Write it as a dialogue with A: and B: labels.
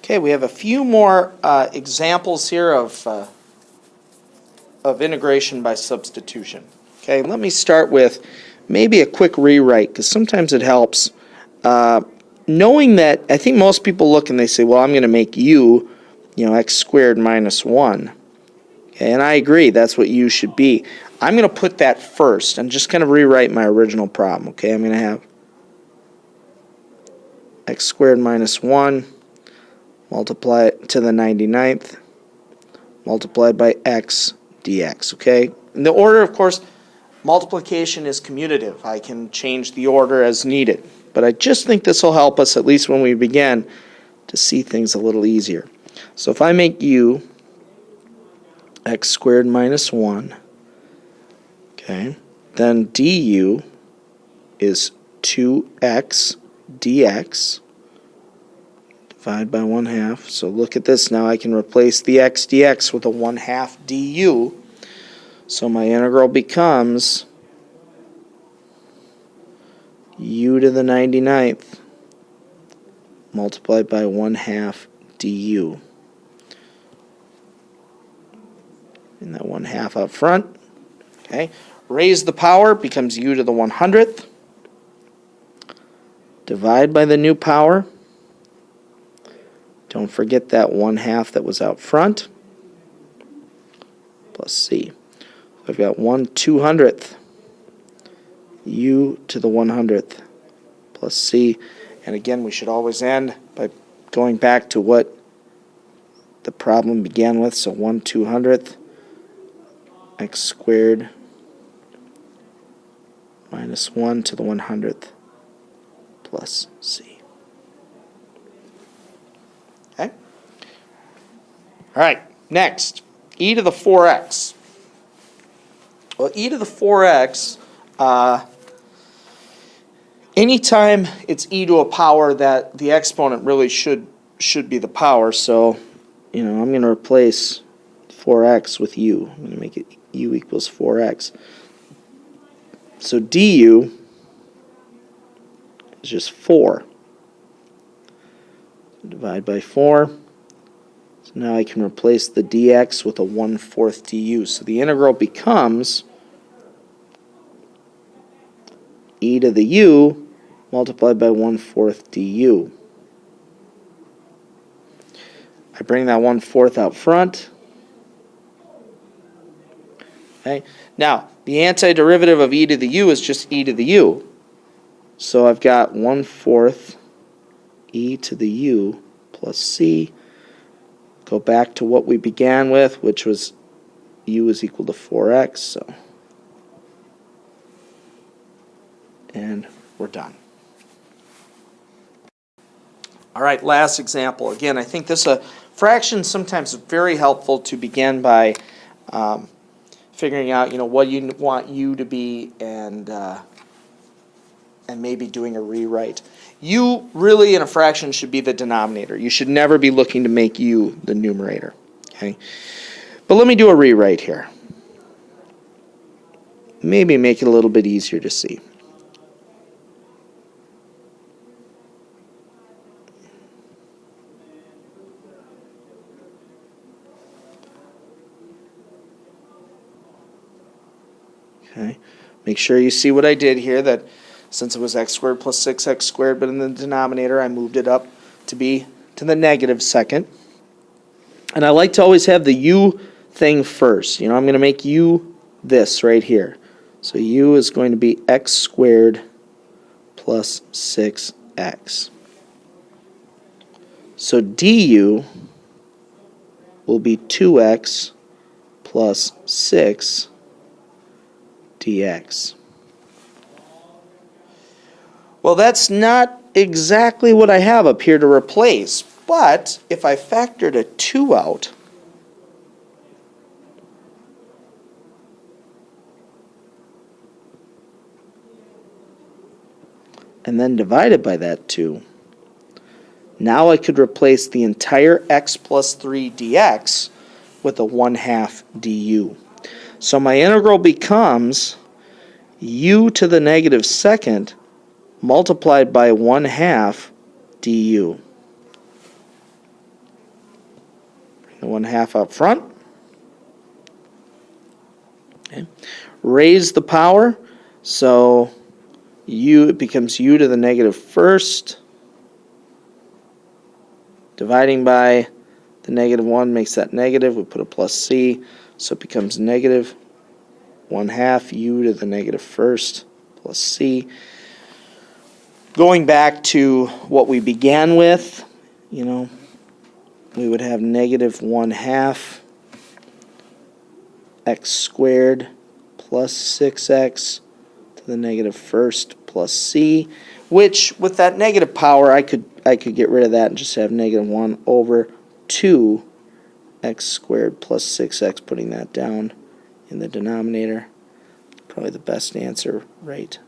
A: Okay, we have a few more examples here of integration by substitution. Okay, let me start with maybe a quick rewrite, because sometimes it helps. Knowing that, I think most people look and they say, well, I'm going to make u, x squared minus 1. Okay, and I agree, that's what u should be. I'm going to put that first and just kind of rewrite my original problem. Okay, I'm going to have x squared minus 1 multiply it to the 99th multiplied by x dx. Okay, in the order, of course, multiplication is commutative. I can change the order as needed. But I just think this will help us, at least when we begin, to see things a little easier. So if I make u x squared minus 1, okay, then du is 2x dx, divide by 1/2. So look at this now. I can replace the x dx with a 1/2 du. So my integral becomes u to the 99th multiplied by 1/2 du. And that 1/2 up front. Okay. Raise the power, becomes u to the 100th. Divide by the new power. Don't forget that 1/2 that was out front. Plus c. I've got 1/200th u to the 100th plus c. And again, we should always end by going back to what the problem began with. So 1/200th x squared minus 1 to the 100th plus c. Okay? All right, next, e to the 4x. Well, e to the 4x, anytime it's e to a power, that the exponent really should be the power. So, I'm going to replace 4x with u. I'm going to make it u equals 4x. So du is just 4. Divide by 4. So now I can replace the dx with a 1/4 du. So the integral becomes e to the u multiplied by 1/4 du. I bring that 1/4 out front. Okay. Now, the antiderivative of e to the u is just e to the u. So I've got 1/4 e to the u plus c. Go back to what we began with, which was u is equal to 4x. So, and we're done. All right, last example. Again, I think this fraction sometimes is very helpful to begin by figuring out, what you want u to be, and maybe doing a rewrite. U really in a fraction should be the denominator. You should never be looking to make u the numerator. Okay, but let me do a rewrite here. Maybe make it a little bit easier to see. Okay, make sure you see what I did here, that since it was x squared plus 6x squared, but in the denominator I moved it up to be to the negative second. And I like to always have the u thing first. I'm going to make u this right here. So u is going to be x squared plus 6x. So du will be 2x plus 6 dx. Well, that's not exactly what I have up here to replace, but if I factored a 2 out, and then divided by that 2, now I could replace the entire x plus 3 dx with a 1/2 du. So my integral becomes u to the negative second multiplied by 1/2 du. and 1/2 up front. Okay. Raise the power, so it becomes u to the negative first. Dividing by the negative 1 makes that negative. We put a plus c, so it becomes negative 1/2 u to the negative first plus c. Going back to what we began with, we would have negative 1/2 x squared plus 6x to the negative first plus c, which with that negative power I could get rid of that and just have negative 1 over 2 x squared plus 6x, putting that down in the denominator. Probably the best answer right